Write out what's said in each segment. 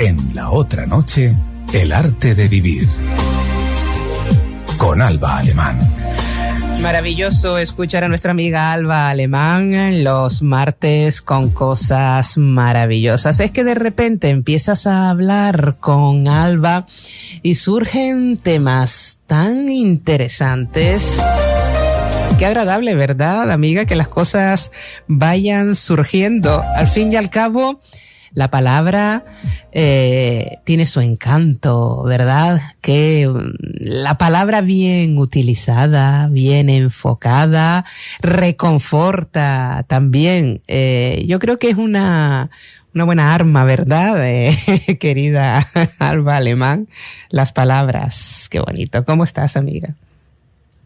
En La Otra Noche, el arte de vivir. Con Alba Alemán. Maravilloso escuchar a nuestra amiga Alba Alemán los martes con cosas maravillosas. Es que de repente empiezas a hablar con Alba y surgen temas tan interesantes. Qué agradable, ¿verdad, amiga? Que las cosas vayan surgiendo. Al fin y al cabo, la palabra tiene su encanto, ¿verdad? Que la palabra bien utilizada, bien enfocada, reconforta también. Yo creo que es una buena arma, ¿verdad? Querida Alba Alemán, las palabras. Qué bonito. ¿Cómo estás, amiga?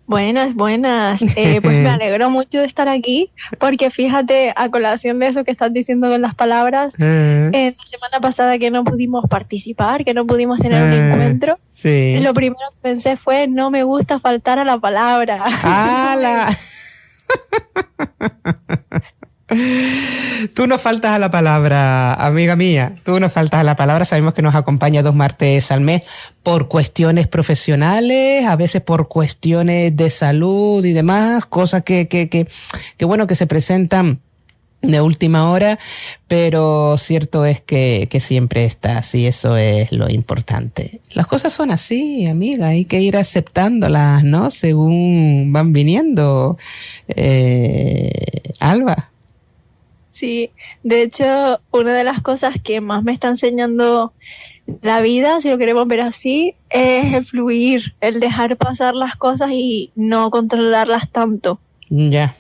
Buenas. Pues me alegro mucho de estar aquí, porque fíjate, a colación de eso que estás diciendo con las palabras, la semana pasada que no pudimos participar, que no pudimos tener un encuentro, sí. Lo primero que pensé fue, no me gusta faltar a la palabra. ¡Hala! Tú no faltas a la palabra, amiga mía. Tú no faltas a la palabra. Sabemos que nos acompaña 2 martes al mes por cuestiones profesionales, a veces por cuestiones de salud y demás, cosas que bueno, que se presentan de última hora, pero cierto es que siempre estás y eso es lo importante. Las cosas son así, amiga, hay que ir aceptándolas, ¿no? Según van viniendo. Alba. Sí, de hecho, una de las cosas que más me está enseñando la vida, si lo queremos ver así, es el fluir, el dejar pasar las cosas y no controlarlas tanto. Ya.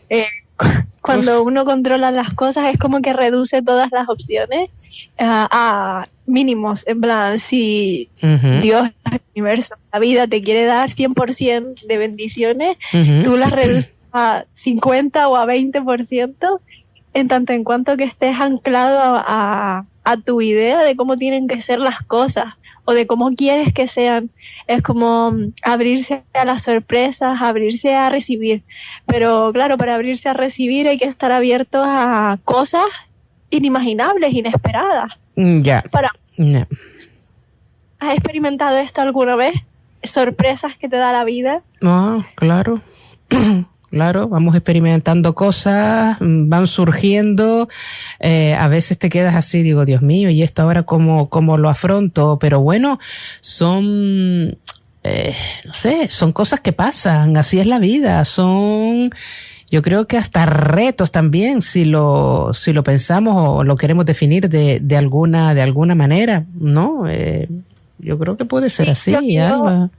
Cuando uno controla las cosas es como que reduce todas las opciones a mínimos. En plan, si Dios, el universo, la vida te quiere dar 100% de bendiciones, tú las reduces a 50 o a 20%, en tanto en cuanto que estés anclado a tu idea de cómo tienen que ser las cosas o de cómo quieres que sean. Es como abrirse a las sorpresas, abrirse a recibir. Pero claro, para abrirse a recibir hay que estar abiertos a cosas inimaginables, inesperadas. Ya. Yeah. ¿Has experimentado esto alguna vez? ¿Sorpresas que te da la vida? Claro. Claro, vamos experimentando cosas, van surgiendo, a veces te quedas así, digo, Dios mío, ¿y esto ahora cómo lo afronto? Pero bueno, son, no sé, son cosas que pasan, así es la vida, son, yo creo que hasta retos también, si lo pensamos o lo queremos definir de alguna manera, ¿no? Yo creo que puede ser así, Alba.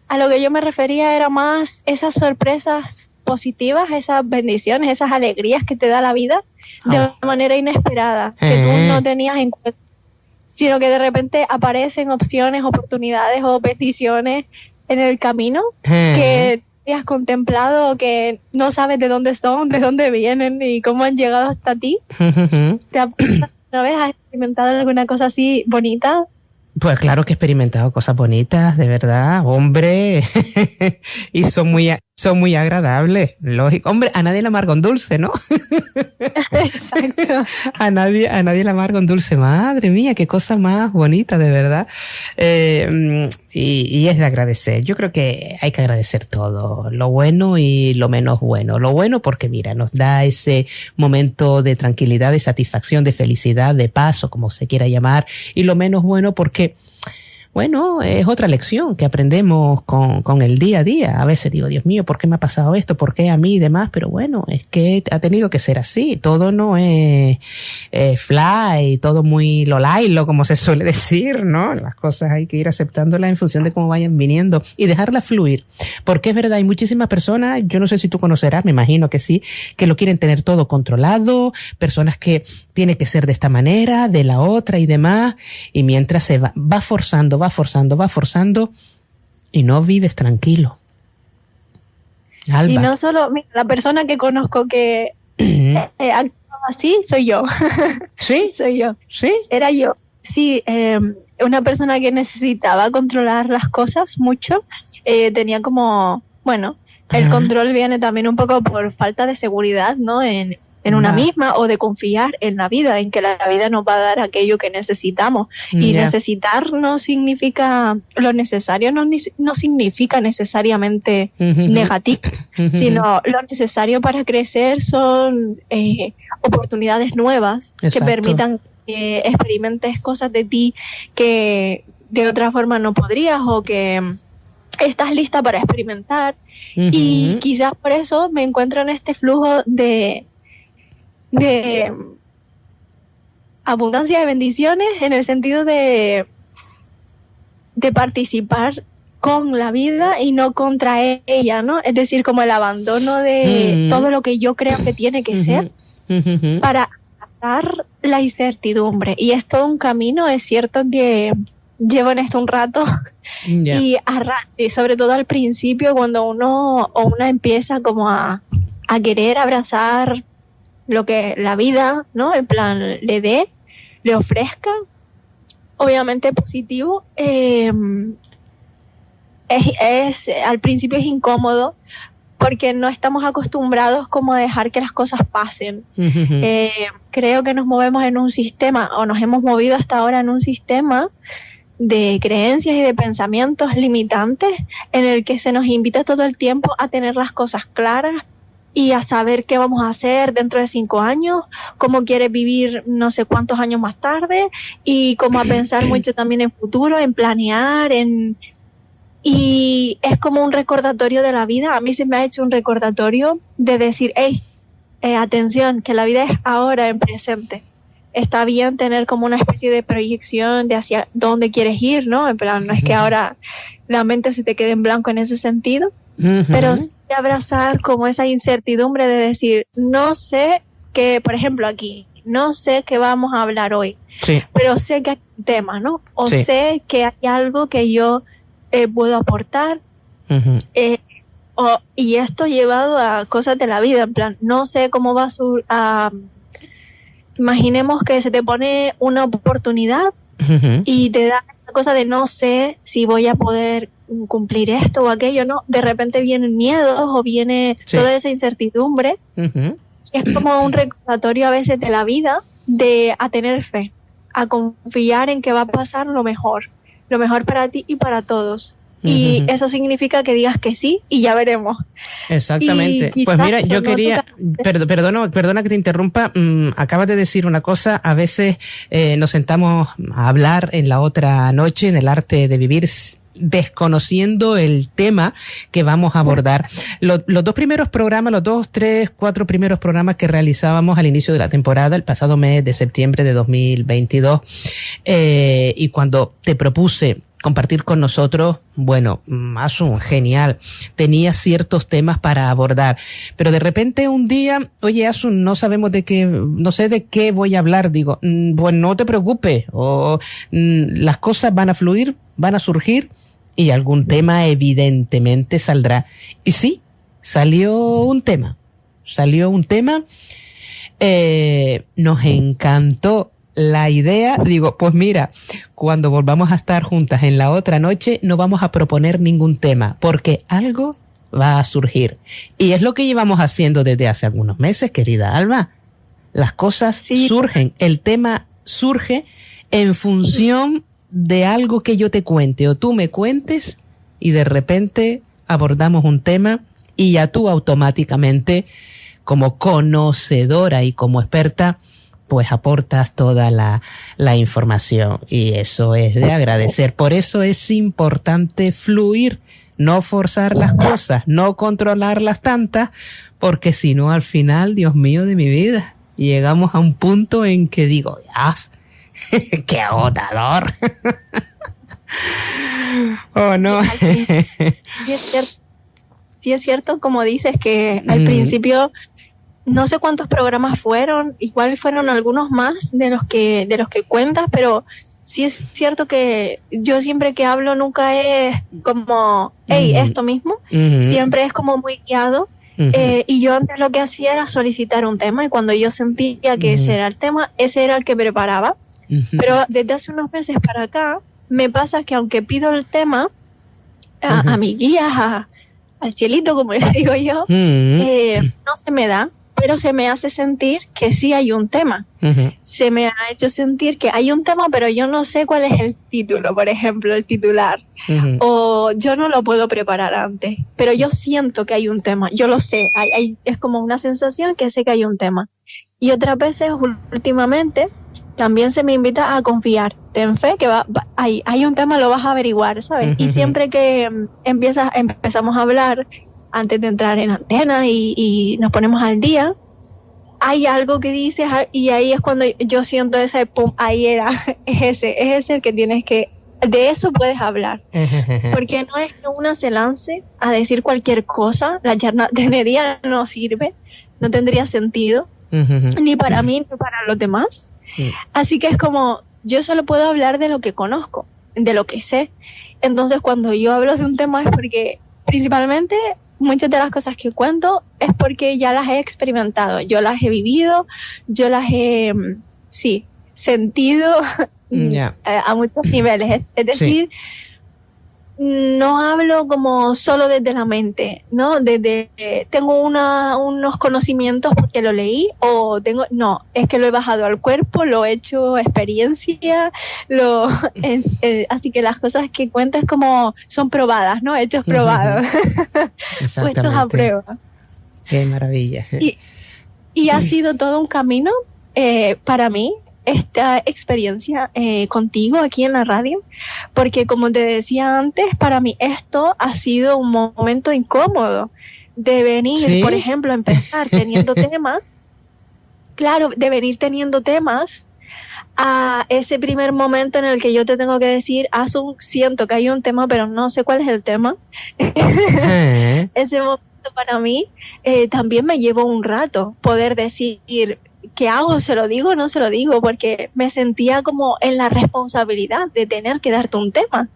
A lo que yo me refería era más esas sorpresas positivas, esas bendiciones, esas alegrías que te da la vida de una manera inesperada, que tú no tenías en cuenta, sino que de repente aparecen opciones, oportunidades o bendiciones en el camino que habías contemplado, que no sabes de dónde son, de dónde vienen y cómo han llegado hasta ti. ¿Te ha pasado una vez? ¿Has experimentado alguna cosa así bonita? Pues claro que he experimentado cosas bonitas, de verdad, hombre, y son muy agradables, lógico. Hombre, a nadie le amarga un dulce, ¿no? Exacto. A nadie le amarga un dulce, madre mía, qué cosa más bonita, de verdad. Y es de agradecer. Yo creo que hay que agradecer todo, lo bueno y lo menos bueno. Lo bueno porque, mira, nos da ese momento de tranquilidad, de satisfacción, de felicidad, de paz, o como se quiera llamar, y lo menos bueno porque, bueno, es otra lección que aprendemos con el día a día. A veces digo, Dios mío, ¿por qué me ha pasado esto? ¿Por qué a mí y demás? Pero bueno, es que ha tenido que ser así. Todo no es fly, todo muy lolailo, como se suele decir, ¿no? Las cosas hay que ir aceptándolas en función de cómo vayan viniendo y dejarlas fluir. Porque es verdad, hay muchísimas personas, yo no sé si tú conocerás, me imagino que sí, que lo quieren tener todo controlado, personas que tiene que ser de esta manera, de la otra y demás, y mientras se va forzando y no vives tranquilo. Alba. Y no solo, mira, la persona que conozco que actuaba así, soy yo. ¿Sí? Soy yo. ¿Sí? Era yo. Sí, una persona que necesitaba controlar las cosas mucho, tenía como, bueno, el control viene también un poco por falta de seguridad, ¿no? En en una misma, o de confiar en la vida, en que la vida nos va a dar aquello que necesitamos. Y necesitar no significa, lo necesario no significa necesariamente negativo, sino lo necesario para crecer son oportunidades nuevas. Exacto. Que permitan que experimentes cosas de ti que de otra forma no podrías, o que estás lista para experimentar. Y quizás por eso me encuentro en este flujo de abundancia de bendiciones, en el sentido de participar con la vida y no contra ella, ¿no? Es decir, como el abandono de todo lo que yo creo que tiene que ser, para pasar la incertidumbre. Y es todo un camino. Es cierto que llevo en esto un rato, y sobre todo al principio, cuando uno empieza como a querer abrazar lo que la vida, ¿no? En plan, le ofrezca, obviamente positivo, al principio es incómodo, porque no estamos acostumbrados como a dejar que las cosas pasen. Creo que nos movemos en un sistema, o nos hemos movido hasta ahora en un sistema de creencias y de pensamientos limitantes, en el que se nos invita todo el tiempo a tener las cosas claras y a saber qué vamos a hacer dentro de 5 años, cómo quieres vivir no sé cuántos años más tarde, y como a pensar mucho también en futuro, en planear, y es como un recordatorio de la vida. A mí se me ha hecho un recordatorio de decir, atención, que la vida es ahora, en presente. Está bien tener como una especie de proyección de hacia dónde quieres ir, ¿no? En plan, no es que ahora la mente se te quede en blanco en ese sentido, pero sí abrazar como esa incertidumbre de decir, no sé qué, por ejemplo aquí, no sé qué vamos a hablar hoy, pero sé que hay un tema, ¿no? O sé que hay algo que yo puedo aportar, y esto llevado a cosas de la vida, en plan, no sé cómo va a imaginemos que se te pone una oportunidad y te da esa cosa de no sé si voy a poder cumplir esto o aquello, ¿no? De repente vienen miedos o viene toda esa incertidumbre. Es como un recordatorio a veces de la vida, a tener fe, a confiar en que va a pasar lo mejor para ti y para todos. Y eso significa que digas que sí y ya veremos. Exactamente. Pues mira, yo quería, perdona que te interrumpa, acabas de decir una cosa. A veces nos sentamos a hablar en la otra noche, en el arte de vivir, desconociendo el tema que vamos a abordar. Los 2 primeros programas, los 2, 3, 4 primeros programas que realizábamos al inicio de la temporada, el pasado mes de septiembre de 2022, y cuando te propuse compartir con nosotros, bueno, Asun, genial, tenía ciertos temas para abordar, pero de repente un día, oye Asun, no sé de qué voy a hablar, digo, pues no te preocupes, las cosas van a fluir, van a surgir, y algún tema evidentemente saldrá. Y sí, salió un tema, nos encantó la idea. Digo, pues mira, cuando volvamos a estar juntas en la otra noche, no vamos a proponer ningún tema, porque algo va a surgir. Y es lo que llevamos haciendo desde hace algunos meses, querida Alba. Las cosas surgen, el tema surge en función de algo que yo te cuente o tú me cuentes, y de repente abordamos un tema y ya tú automáticamente, como conocedora y como experta, pues aportas toda la información, y eso es de agradecer. Por eso es importante fluir, no forzar las cosas, no controlarlas tantas, porque si no, al final, Dios mío de mi vida, llegamos a un punto en que digo, ¡qué agotador! Oh, no. Sí es cierto, como dices, que al principio no sé cuántos programas fueron, igual fueron algunos más de los que cuentas, pero sí es cierto que yo siempre que hablo nunca es como, esto mismo, siempre es como muy guiado. Y yo antes lo que hacía era solicitar un tema, y cuando yo sentía que ese era el tema, ese era el que preparaba. Pero desde hace unos meses para acá me pasa que aunque pido el tema a mis guías, al cielito, como le digo yo, no se me da. pero se me hace sentir que sí hay un tema. Se me ha hecho sentir que hay un tema, pero yo no sé cuál es el título, por ejemplo, el titular. O yo no lo puedo preparar antes, pero yo siento que hay un tema, yo lo sé, es como una sensación que sé que hay un tema. Y otras veces, últimamente, también se me invita a confiar. Ten fe que hay un tema, lo vas a averiguar, ¿sabes? Y siempre que empezamos a hablar, antes de entrar en antena y nos ponemos al día, hay algo que dices y ahí es cuando yo siento ese pum, es ese el que tienes que, de eso puedes hablar. Porque no es que una se lance a decir cualquier cosa, la charlatanería no sirve, no tendría sentido, ni para mí ni para los demás. Así que es como, yo solo puedo hablar de lo que conozco, de lo que sé. Entonces cuando yo hablo de un tema es porque principalmente muchas de las cosas que cuento es porque ya las he experimentado, yo las he vivido, yo las he, sentido a muchos niveles. Es decir, no hablo como solo desde la mente, ¿no? Tengo unos conocimientos porque lo leí es que lo he bajado al cuerpo, lo he hecho experiencia, así que las cosas que cuento es como son probadas, ¿no? Hechos probados, puestos a prueba. Qué maravilla. Y ha sido todo un camino para mí, esta experiencia contigo aquí en la radio, porque como te decía antes, para mí esto ha sido un momento incómodo de venir, por ejemplo, empezar teniendo temas, de venir teniendo temas a ese primer momento en el que yo te tengo que decir, siento que hay un tema, pero no sé cuál es el tema. Ese momento para mí también me llevó un rato poder decir, ¿qué hago? ¿Se lo digo o no se lo digo? Porque me sentía como en la responsabilidad de tener que darte un tema.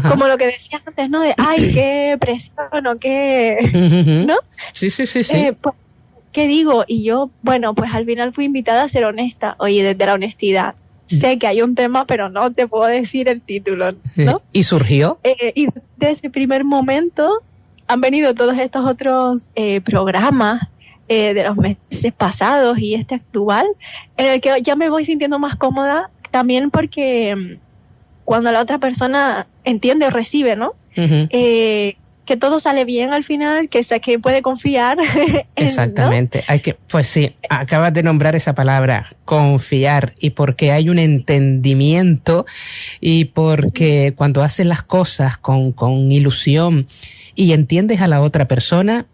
Como lo que decías antes, ¿no? De, ay, qué presión o qué... ¿no? Sí. Pues, ¿qué digo? Y yo, bueno, pues al final fui invitada a ser honesta. Oye, desde la honestidad. Sé que hay un tema, pero no te puedo decir el título, ¿no? ¿Y surgió? Y desde ese primer momento han venido todos estos otros programas de los meses pasados y este actual, en el que ya me voy sintiendo más cómoda, también porque cuando la otra persona entiende o recibe, ¿no? Que todo sale bien al final, que puede confiar. Exactamente. ¿No? Pues sí, acabas de nombrar esa palabra, confiar, y porque hay un entendimiento y porque cuando haces las cosas con ilusión y entiendes a la otra persona,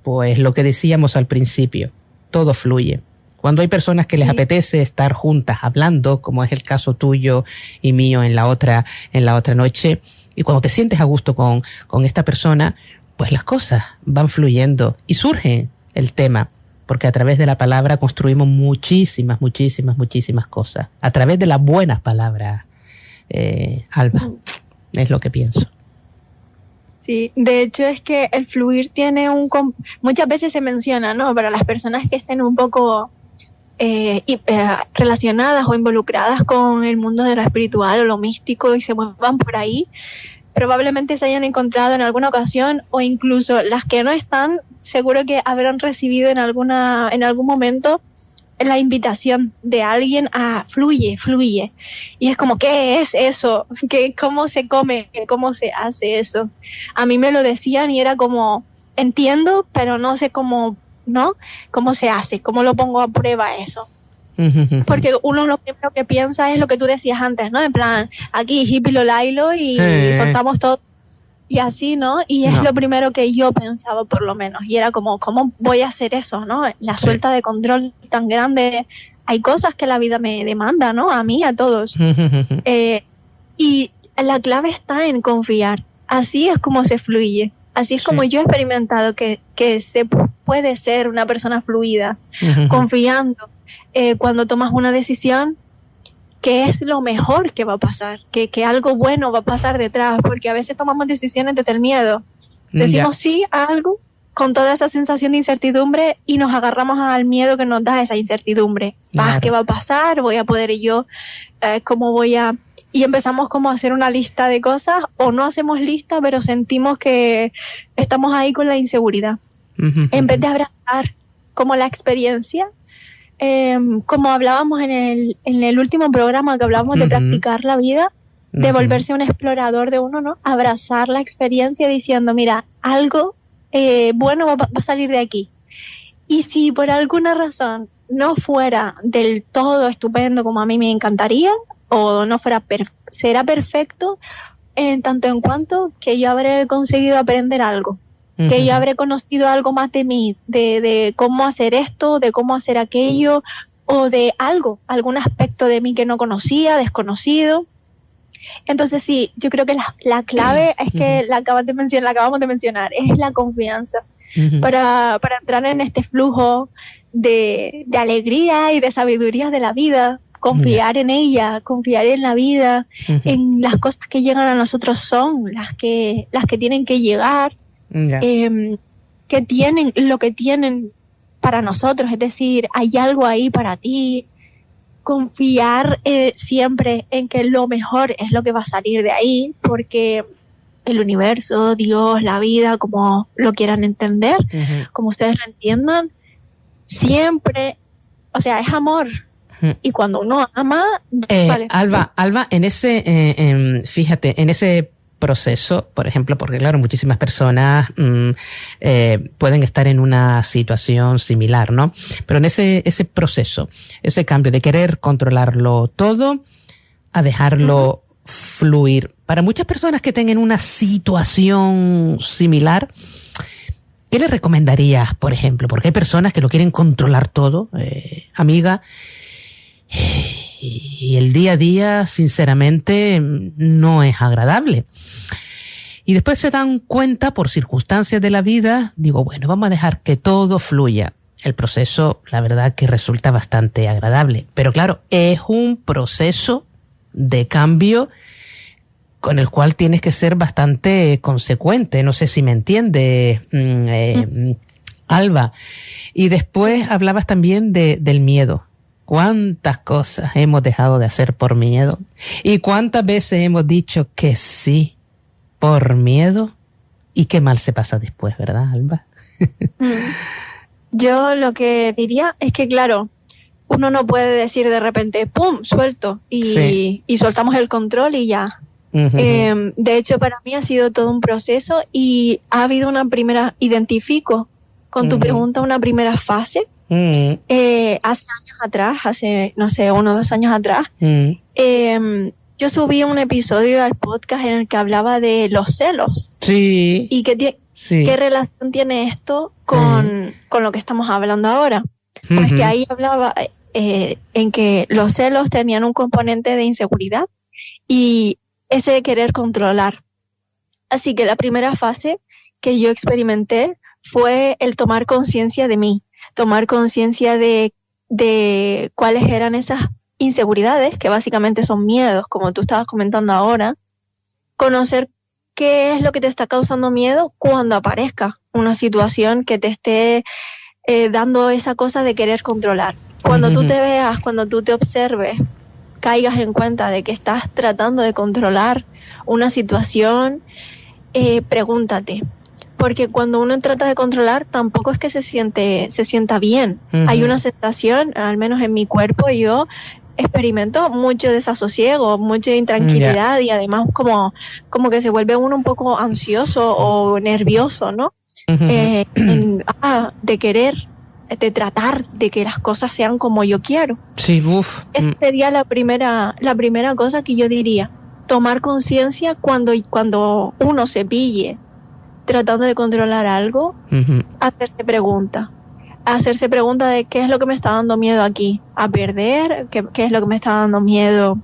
pues lo que decíamos al principio, todo fluye. Cuando hay personas que les apetece estar juntas hablando, como es el caso tuyo y mío en la otra noche, y cuando te sientes a gusto con esta persona, pues las cosas van fluyendo y surge el tema, porque a través de la palabra construimos muchísimas cosas. A través de las buenas palabras, Alba, es lo que pienso. Sí, de hecho es que el fluir tiene muchas veces se menciona, ¿no? Para las personas que estén un poco relacionadas o involucradas con el mundo de lo espiritual o lo místico y se muevan por ahí, probablemente se hayan encontrado en alguna ocasión, o incluso las que no están, seguro que habrán recibido en algún momento la invitación de alguien a fluye. Y es como, ¿qué es eso? ¿Cómo se come? ¿Cómo se hace eso? A mí me lo decían y era como, entiendo, pero no sé cómo, ¿no? ¿Cómo se hace? ¿Cómo lo pongo a prueba eso? Porque uno lo primero que piensa es lo que tú decías antes, ¿no? En plan, aquí hippie lo lailo y soltamos todo. Y así, ¿no? Y es lo primero que yo pensaba, por lo menos. Y era como, ¿cómo voy a hacer eso, no? La suelta de control tan grande. Hay cosas que la vida me demanda, ¿no? A mí, a todos. Y la clave está en confiar. Así es como se fluye. Así es como yo he experimentado que se puede ser una persona fluida, confiando. Cuando tomas una decisión, que es lo mejor que va a pasar, que algo bueno va a pasar detrás, porque a veces tomamos decisiones desde el miedo. Decimos sí a algo con toda esa sensación de incertidumbre y nos agarramos al miedo que nos da esa incertidumbre. Claro. ¿Qué va a pasar? ¿Voy a poder yo? ¿Cómo voy a...? Y empezamos como a hacer una lista de cosas, o no hacemos lista, pero sentimos que estamos ahí con la inseguridad. En vez de abrazar como la experiencia, como hablábamos en el último programa que hablábamos de practicar la vida, de volverse un explorador de uno, ¿no? Abrazar la experiencia diciendo, mira, algo bueno va a salir de aquí. Y si por alguna razón no fuera del todo estupendo como a mí me encantaría, o no fuera será perfecto, en tanto en cuanto que yo habré conseguido aprender algo, que yo habré conocido algo más de mí, de cómo hacer esto, de cómo hacer aquello, o de algún aspecto de mí que no conocía, desconocido. Entonces sí, yo creo que la clave es que la acabamos de mencionar, es la confianza. Para entrar en este flujo de alegría y de sabiduría de la vida, confiar en ella, confiar en la vida, en las cosas que llegan a nosotros son las que tienen que llegar, que tienen lo que tienen para nosotros, es decir, hay algo ahí para ti. Confiar siempre en que lo mejor es lo que va a salir de ahí, porque el universo, Dios, la vida, como lo quieran entender, como ustedes lo entiendan, siempre, o sea, es amor. Y cuando uno ama... vale. Alba, en ese, fíjate, en ese proceso, por ejemplo, porque claro, muchísimas personas pueden estar en una situación similar, ¿no? Pero en ese proceso, ese cambio de querer controlarlo todo a dejarlo fluir. Para muchas personas que tengan una situación similar, ¿qué les recomendarías, por ejemplo? Porque hay personas que lo quieren controlar todo, amiga, y el día a día, sinceramente, no es agradable. Y después se dan cuenta, por circunstancias de la vida, digo, bueno, vamos a dejar que todo fluya. El proceso, la verdad, que resulta bastante agradable. Pero claro, es un proceso de cambio con el cual tienes que ser bastante consecuente. No sé si me entiende, Alba. Y después hablabas también del miedo. ¿Cuántas cosas hemos dejado de hacer por miedo? ¿Y cuántas veces hemos dicho que sí por miedo? Y qué mal se pasa después, ¿verdad, Alba? Yo lo que diría es que, claro, uno no puede decir de repente, ¡pum!, suelto, y soltamos el control y ya. De hecho, para mí ha sido todo un proceso y ha habido identifico con tu pregunta una primera fase. Hace años atrás, no sé, 1 o 2 años atrás, yo subí un episodio al podcast en el que hablaba de los celos. Sí. Y qué relación tiene esto con lo que estamos hablando ahora. Pues que ahí hablaba en que los celos tenían un componente de inseguridad y ese de querer controlar. Así que la primera fase que yo experimenté fue el tomar conciencia de mí. Tomar conciencia de cuáles eran esas inseguridades, que básicamente son miedos, como tú estabas comentando ahora. Conocer qué es lo que te está causando miedo cuando aparezca una situación que te esté dando esa cosa de querer controlar. Cuando tú te veas, cuando tú te observes, caigas en cuenta de que estás tratando de controlar una situación, pregúntate. Porque cuando uno trata de controlar, tampoco es que se sienta bien. Hay una sensación, al menos en mi cuerpo, yo experimento mucho desasosiego, mucha intranquilidad y además como que se vuelve uno un poco ansioso o nervioso, ¿no? De querer, de tratar de que las cosas sean como yo quiero. Sí, esa sería la primera cosa que yo diría. Tomar conciencia cuando uno se pille tratando de controlar algo, hacerse preguntas de qué es lo que me está dando miedo aquí, a perder, qué es lo que me está dando miedo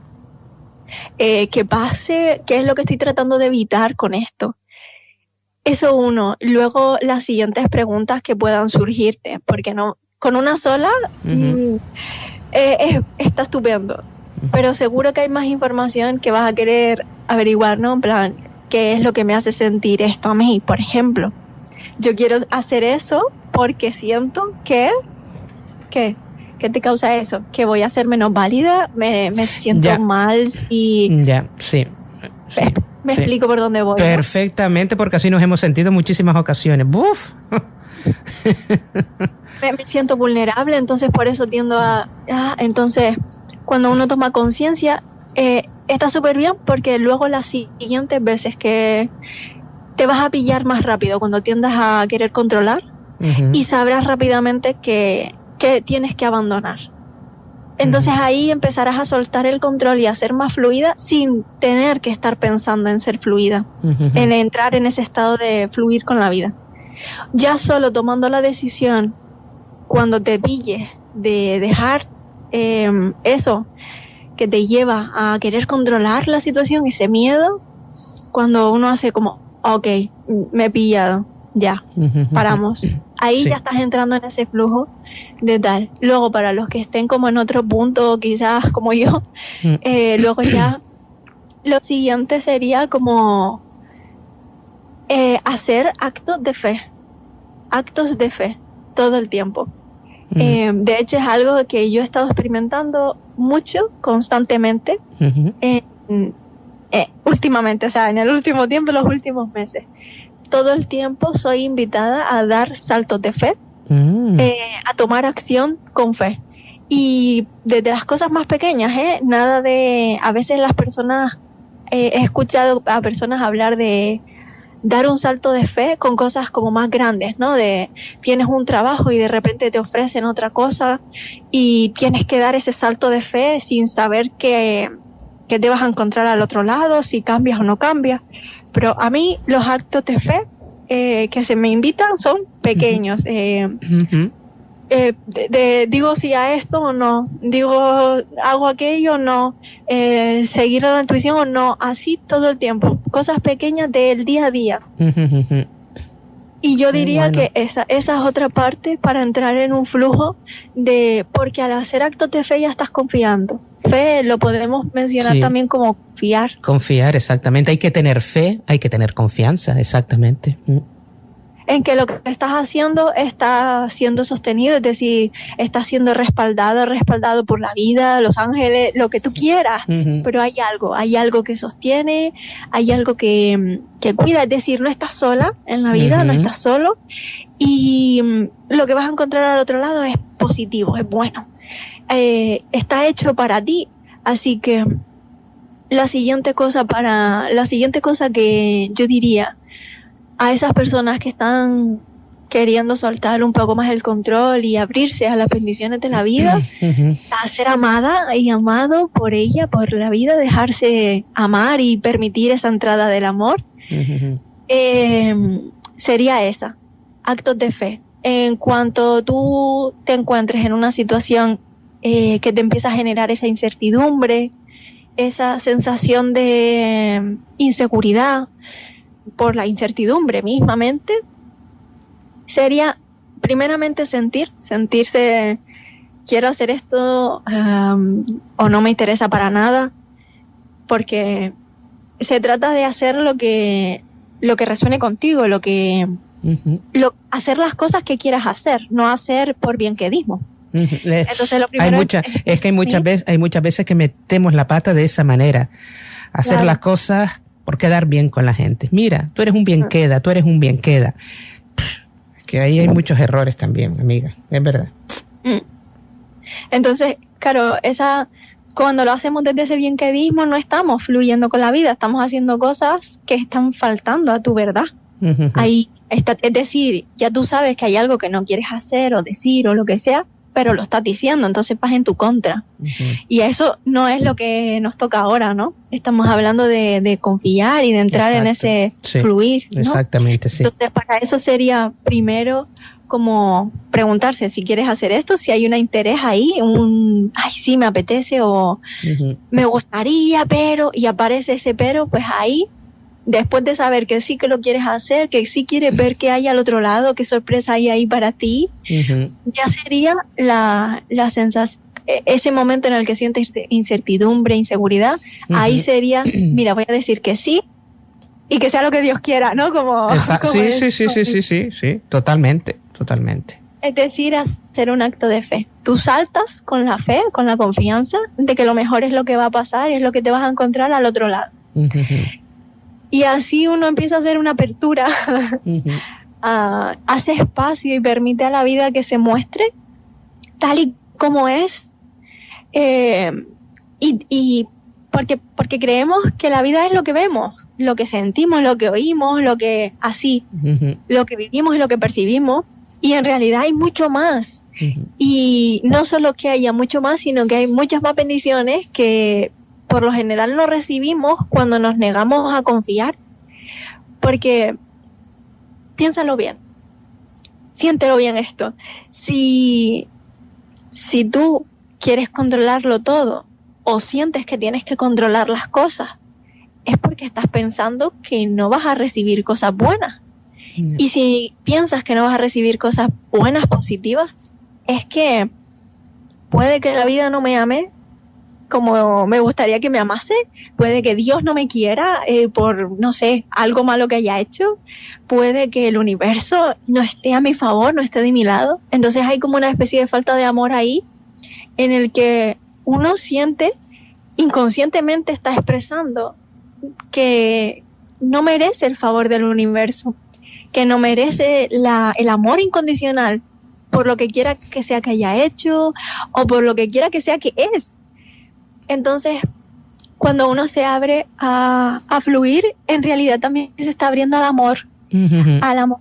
que pase, qué es lo que estoy tratando de evitar con esto. Eso uno. Luego las siguientes preguntas que puedan surgirte, porque no, con una sola está estupendo, pero seguro que hay más información que vas a querer averiguar, ¿no? En plan, ¿qué es lo que me hace sentir esto a mí? Por ejemplo, yo quiero hacer eso porque siento que... ¿Qué te causa eso? Que voy a ser menos válida, me siento mal y... Ya, sí. Me explico por dónde voy. Perfectamente, ¿no? Porque así nos hemos sentido en muchísimas ocasiones. ¡Buf! me siento vulnerable, entonces por eso tiendo entonces cuando uno toma conciencia, está súper bien, porque luego las siguientes veces que te vas a pillar más rápido cuando tiendas a querer controlar, y sabrás rápidamente que tienes que abandonar. Entonces ahí empezarás a soltar el control y a ser más fluida sin tener que estar pensando en ser fluida, en entrar en ese estado de fluir con la vida. Ya solo tomando la decisión, cuando te pilles de dejar eso que te lleva a querer controlar la situación, ese miedo, cuando uno hace como, ok, me he pillado, ya, paramos. Ahí ya estás entrando en ese flujo de tal. Luego, para los que estén como en otro punto, quizás como yo, luego ya lo siguiente sería como hacer actos de fe todo el tiempo. De hecho, es algo que yo he estado experimentando mucho, constantemente, últimamente, o sea, en el último tiempo, los últimos meses. Todo el tiempo soy invitada a dar saltos de fe, a tomar acción con fe. Y desde las cosas más pequeñas, nada de... A veces las personas... he escuchado a personas hablar de dar un salto de fe con cosas como más grandes, ¿no? De tienes un trabajo y de repente te ofrecen otra cosa y tienes que dar ese salto de fe sin saber que te vas a encontrar al otro lado, si cambias o no cambias. Pero a mí los actos de fe que se me invitan son pequeños. Digo sí a esto o no, digo hago aquello o no, seguir a la intuición o no, así todo el tiempo, cosas pequeñas del día a día. Y yo diría que esa es otra parte para entrar en un flujo porque al hacer actos de fe ya estás confiando. Fe lo podemos mencionar también como confiar. Confiar, exactamente. Hay que tener fe, hay que tener confianza, exactamente. En que lo que estás haciendo está siendo sostenido, es decir, está siendo respaldado por la vida, los ángeles, lo que tú quieras, pero hay algo que sostiene, hay algo que cuida, es decir, no estás sola en la vida, no estás solo, y lo que vas a encontrar al otro lado es positivo, es bueno, está hecho para ti, así que la siguiente cosa que yo diría a esas personas que están queriendo soltar un poco más el control y abrirse a las bendiciones de la vida, a ser amada y amado por ella, por la vida, dejarse amar y permitir esa entrada del amor, sería esa, actos de fe. En cuanto tú te encuentres en una situación que te empieza a generar esa incertidumbre, esa sensación de inseguridad, por la incertidumbre mismamente, sería primeramente sentirse quiero hacer esto o no me interesa para nada, porque se trata de hacer lo que resuene contigo, hacer las cosas que quieras hacer, no hacer por bienquedismo. Entonces lo primero hay muchas veces que metemos la pata de esa manera, hacer las cosas por quedar bien con la gente. Mira, tú eres un bien queda. Que ahí hay muchos errores también, amiga, es verdad. Entonces, claro, cuando lo hacemos desde ese bienquedismo no estamos fluyendo con la vida, estamos haciendo cosas que están faltando a tu verdad. Ahí está, es decir, ya tú sabes que hay algo que no quieres hacer o decir o lo que sea, pero lo estás diciendo, entonces vas en tu contra. Y eso no es lo que nos toca ahora, ¿no? Estamos hablando de confiar y de entrar en ese fluir, ¿no? Exactamente, sí. Entonces, para eso sería primero como preguntarse si quieres hacer esto, si hay un interés ahí, ay, sí, me apetece o me gustaría, pero, y aparece ese pero, pues ahí, después de saber que sí que lo quieres hacer, que sí quieres ver qué hay al otro lado, qué sorpresa hay ahí para ti, ya sería la sensación, ese momento en el que sientes incertidumbre, inseguridad, ahí sería, mira, voy a decir que sí y que sea lo que Dios quiera, ¿no? Sí, totalmente. Es decir, hacer un acto de fe. Tú saltas con la fe, con la confianza de que lo mejor es lo que va a pasar, es lo que te vas a encontrar al otro lado. Y así uno empieza a hacer una apertura hace espacio y permite a la vida que se muestre tal y como es, y porque creemos que la vida es lo que vemos, lo que sentimos, lo que oímos, lo que vivimos y lo que percibimos, y en realidad hay mucho más. Y no solo que haya mucho más, sino que hay muchas más bendiciones que por lo general no recibimos cuando nos negamos a confiar. Porque piénsalo bien, siéntelo bien esto. Si tú quieres controlarlo todo o sientes que tienes que controlar las cosas, es porque estás pensando que no vas a recibir cosas buenas. Y si piensas que no vas a recibir cosas buenas, positivas, es que puede que la vida no me ame como me gustaría que me amase, puede que Dios no me quiera por, no sé, algo malo que haya hecho, puede que el universo no esté a mi favor, no esté de mi lado. Entonces hay como una especie de falta de amor ahí, en el que uno siente, inconscientemente está expresando que no merece el favor del universo, que no merece el amor incondicional por lo que quiera que sea que haya hecho o por lo que quiera que sea que es. Entonces, cuando uno se abre a fluir, en realidad también se está abriendo al amor, al amor.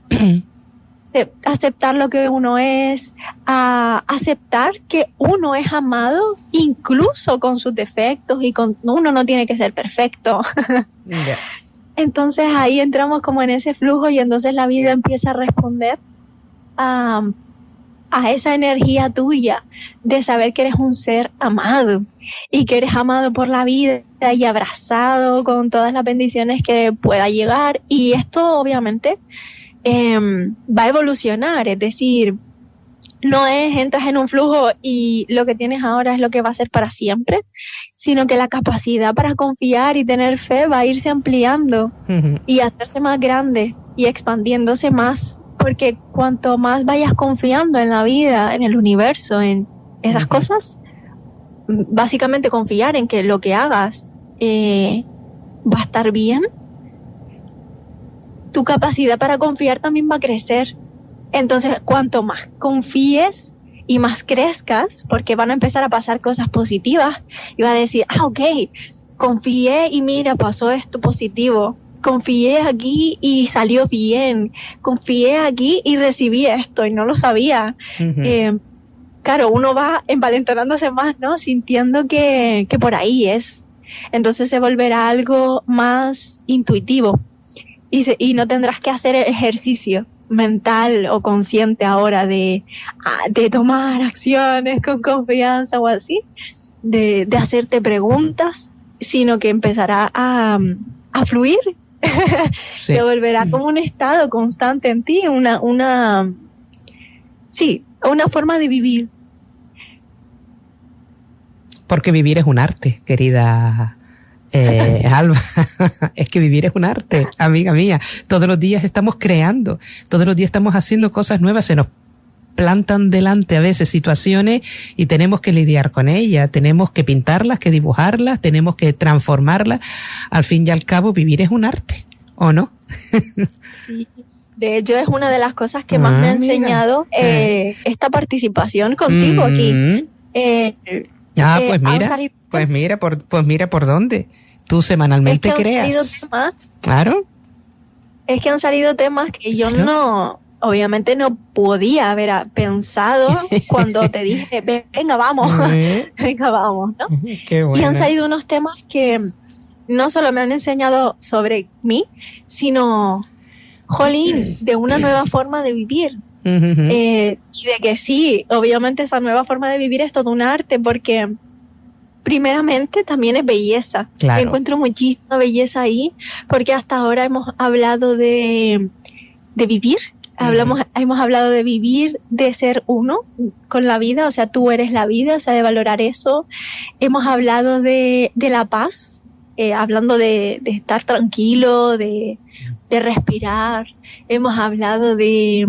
Aceptar lo que uno es, a aceptar que uno es amado incluso con sus defectos y uno no tiene que ser perfecto. Yeah. Entonces ahí entramos como en ese flujo y entonces la vida empieza a responder a esa energía tuya de saber que eres un ser amado y que eres amado por la vida y abrazado con todas las bendiciones que pueda llegar. Y esto obviamente va a evolucionar, es decir, no es entras en un flujo y lo que tienes ahora es lo que va a ser para siempre, sino que la capacidad para confiar y tener fe va a irse ampliando y hacerse más grande y expandiéndose más, porque cuanto más vayas confiando en la vida, en el universo, en esas cosas, básicamente confiar en que lo que hagas va a estar bien, tu capacidad para confiar también va a crecer. Entonces, cuanto más confíes y más crezcas, porque van a empezar a pasar cosas positivas, y vas a decir, ok, confié y mira, pasó esto positivo, confié aquí y salió bien, confié aquí y recibí esto y no lo sabía. Claro, uno va envalentonándose más, ¿no? Sintiendo que por ahí es. Entonces se volverá algo más intuitivo. Y no tendrás que hacer el ejercicio mental o consciente ahora de tomar acciones con confianza o así, de hacerte preguntas, sino que empezará a fluir. Sí. Se volverá como un estado constante en ti, una forma de vivir. Porque vivir es un arte, querida Alba. Es que vivir es un arte, amiga mía. Todos los días estamos creando, todos los días estamos haciendo cosas nuevas, se nos plantan delante a veces situaciones y tenemos que lidiar con ellas, tenemos que pintarlas, que dibujarlas, tenemos que transformarlas. Al fin y al cabo, vivir es un arte, ¿o no? Sí. De hecho, es una de las cosas que más me ha enseñado esta participación contigo aquí. Pues mira por dónde tú semanalmente creas. Claro. Es que han salido temas que yo obviamente no podía haber pensado cuando te dije, venga, vamos, ¿no? Qué bueno. Y han salido unos temas que no solo me han enseñado sobre mí, sino, jolín, de una nueva forma de vivir. Y de que sí, obviamente esa nueva forma de vivir es todo un arte, porque primeramente también es belleza. Claro. Yo encuentro muchísima belleza ahí, porque hasta ahora hemos hablado de vivir, hemos hablado de vivir, de ser uno con la vida, o sea, tú eres la vida, o sea, de valorar eso. Hemos hablado de la paz, hablando de estar tranquilo, de respirar. Hemos hablado de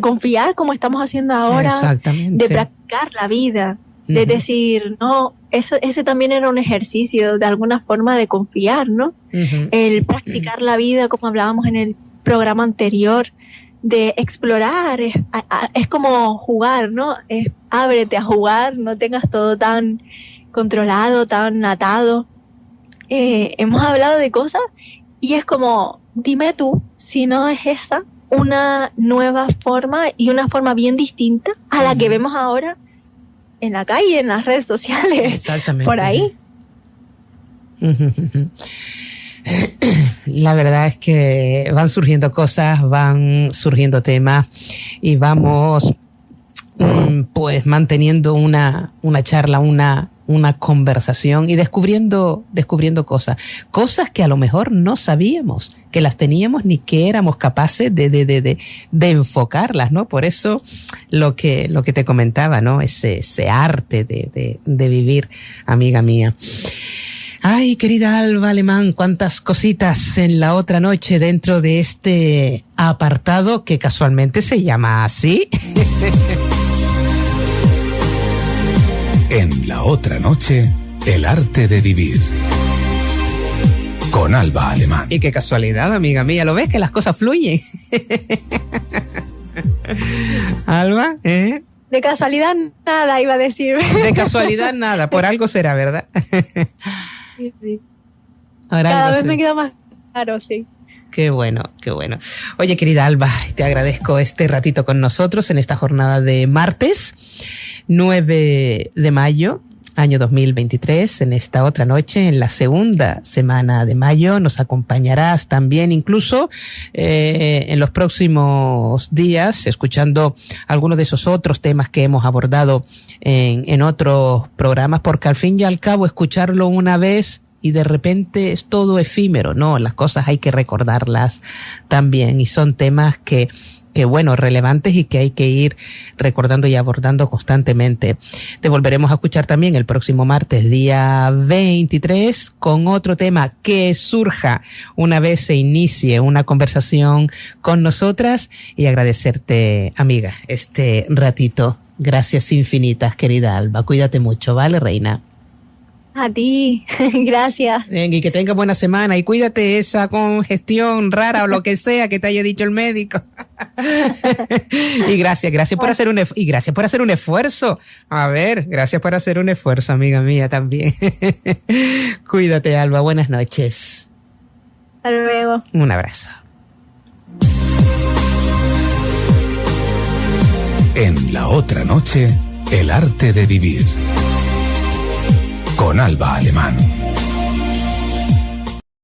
confiar, como estamos haciendo ahora. Exactamente. De practicar la vida, de decir, no, ese también era un ejercicio de alguna forma de confiar, ¿no? El practicar la vida, como hablábamos en el programa anterior, de explorar, es como jugar, ¿no? Ábrete a jugar, no tengas todo tan controlado, tan atado. Hemos hablado de cosas y es como, dime tú, si no es esa una nueva forma y una forma bien distinta a la que vemos ahora en la calle, en las redes sociales. Exactamente. Por ahí. La verdad es que van surgiendo cosas, van surgiendo temas y vamos pues manteniendo una charla, una conversación y descubriendo cosas que a lo mejor no sabíamos que las teníamos ni que éramos capaces de enfocarlas, ¿no? Por eso lo que te comentaba, ¿no? Ese arte de vivir, amiga mía. Ay, querida Alba Alemán, cuántas cositas en la otra noche dentro de este apartado que casualmente se llama así. En la otra noche, el arte de vivir. Con Alba Alemán. Y qué casualidad, amiga mía, ¿lo ves que las cosas fluyen? Alba, De casualidad nada, iba a decir. De casualidad nada, por algo será, ¿verdad? Sí. Cada vez me queda más claro, sí. Qué bueno, qué bueno. Oye, querida Alba, te agradezco este ratito con nosotros en esta jornada de martes 9 de mayo, año 2023. En esta otra noche, en la segunda semana de mayo, nos acompañarás también incluso en los próximos días, escuchando algunos de esos otros temas que hemos abordado en otros programas, porque al fin y al cabo escucharlo una vez y de repente es todo efímero, ¿no? Las cosas hay que recordarlas también y son temas que bueno, relevantes y que hay que ir recordando y abordando constantemente. Te volveremos a escuchar también el próximo martes, día 23, con otro tema que surja una vez se inicie una conversación con nosotras y agradecerte, amiga, este ratito. Gracias infinitas, querida Alba. Cuídate mucho, ¿vale, reina? A ti, gracias. Venga, y que tenga buena semana y cuídate esa congestión rara o lo que sea que te haya dicho el médico. Y gracias por hacer un esfuerzo. A ver, gracias por hacer un esfuerzo, amiga mía, también. Cuídate, Alba, buenas noches. Hasta luego. Un abrazo. En la otra noche, el arte de vivir. Con Alba Alemán.